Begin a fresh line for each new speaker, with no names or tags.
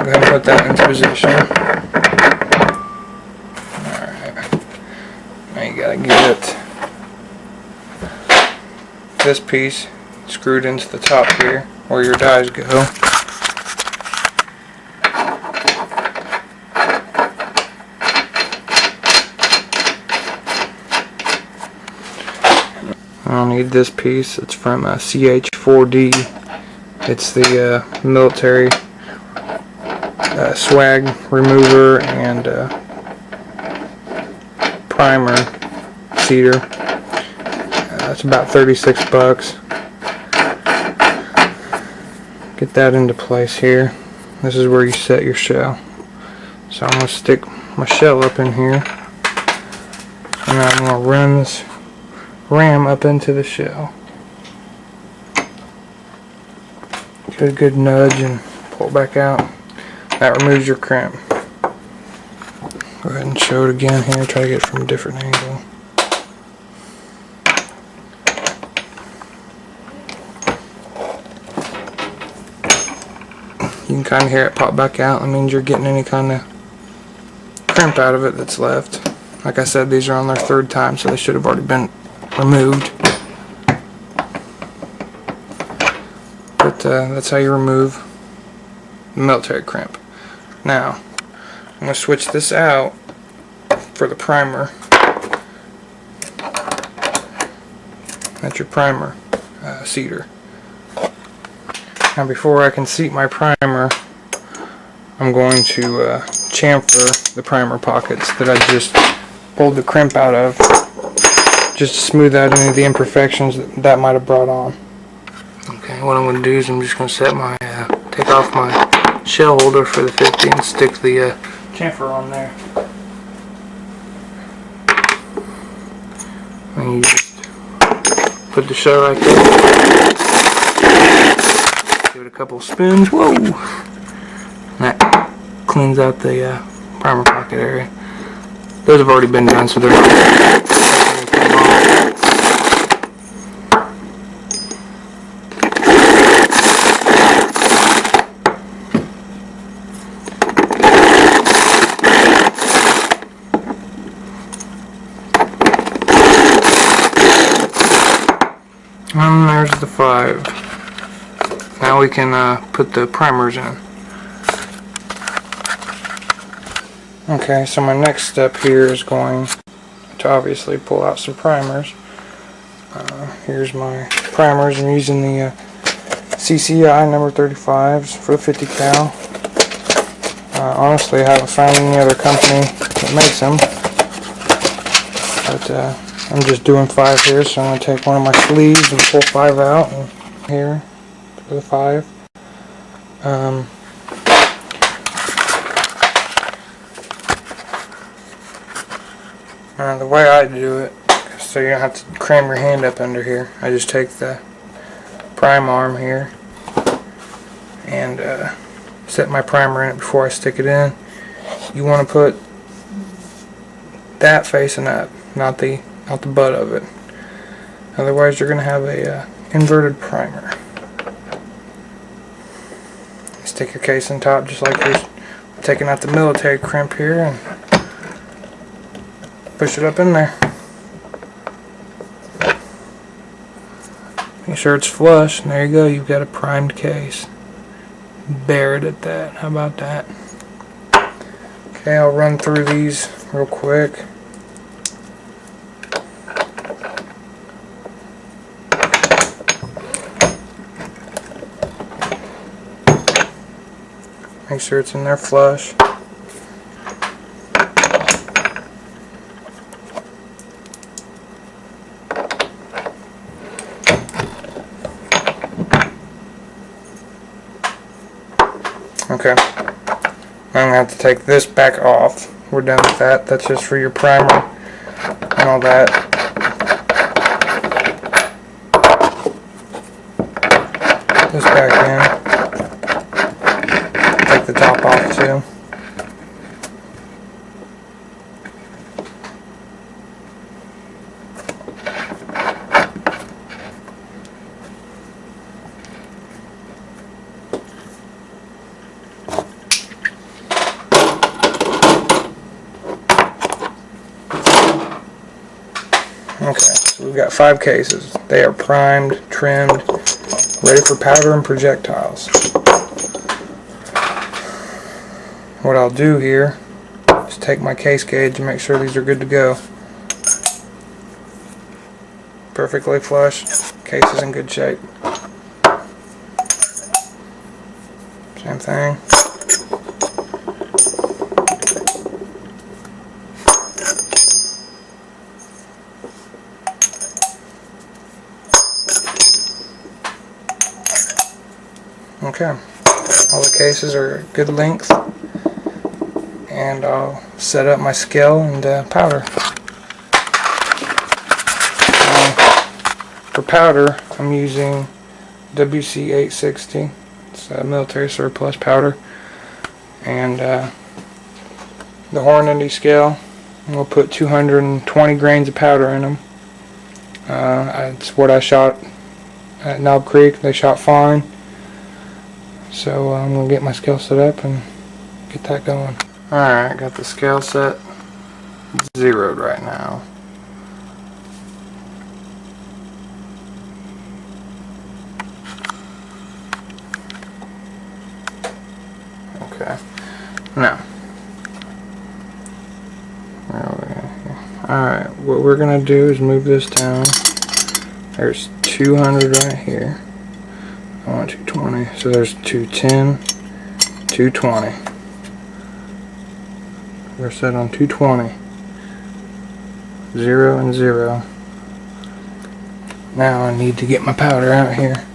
go ahead and put that into position. Alright. Now you gotta get this piece screwed into the top here where your dies go. I'll need this piece. It's from CH4D. It's the military swag remover and primer seeder. That's about 36 bucks. Get that into place here. This is where you set your shell. So I'm going to stick my shell up in here, and I'm going to run this ram up into the shell. Get a good nudge and pull it back out. That removes your crimp. Go ahead and show it again here. Try to get it from a different angle. You can kind of hear it pop back out. That means you're getting any kind of crimp out of it that's left. Like I said, these are on their third time, so they should have already been removed. But that's how you remove the military crimp. Now, I'm going to switch this out for the primer. That's your primer seeder. Now before I can seat my primer, I'm going to chamfer the primer pockets that I just pulled the crimp out of, just to smooth out any of the imperfections that might have brought on. Okay, what I'm going to do is I'm just going to set my, take off my shell holder for the 50 and stick the chamfer on there. And you just put the shell right there. Give it a couple of spins. Whoa! That cleans out the primer pocket area. Those have already been done, so they're not. And there's the 5. Now we can put the primers in. Okay, so my next step here is going to obviously pull out some primers. Here's my primers. I'm using the CCI number 35s for the 50 cal. Honestly, I haven't found any other company that makes them. But I'm just doing 5 here, so I'm going to take one of my sleeves and pull 5 out and here for the 5. The way I do it, so you don't have to cram your hand up under here, I just take the prime arm here and set my primer in it before I stick it in. You want to put that facing up, not the butt of it. Otherwise you're going to have a inverted primer. Stick your case on top just like you're taking out the military crimp here and push it up in there. Make sure it's flush, and there you go, you've got a primed case. Bear it at that. How about that? Okay, I'll run through these real quick. Make sure it's in there flush. Okay, I'm going to have to take this back off. We're done with that. That's just for your primer and all that. Put this back in. Take the top off too. Okay, so we've got 5 cases. They are primed, trimmed, ready for powder and projectiles. What I'll do here is take my case gauge and make sure these are good to go. Perfectly flush, case is in good shape. Same thing. Okay, all the cases are good length, and I'll set up my scale and powder. For powder, I'm using WC 860. It's a military surplus powder, and the Hornady scale. We'll put 220 grains of powder in them. It's what I shot at Knob Creek. They shot fine. So I'm going to get my scale set up and get that going. Alright, got the scale set. It's zeroed right now. Okay. Now, alright, what we're going to do is move this down. There's 200 right here. I want 220, so there's 210, 220. We're set on 220. 0 and 0. Now I need to get my powder out here.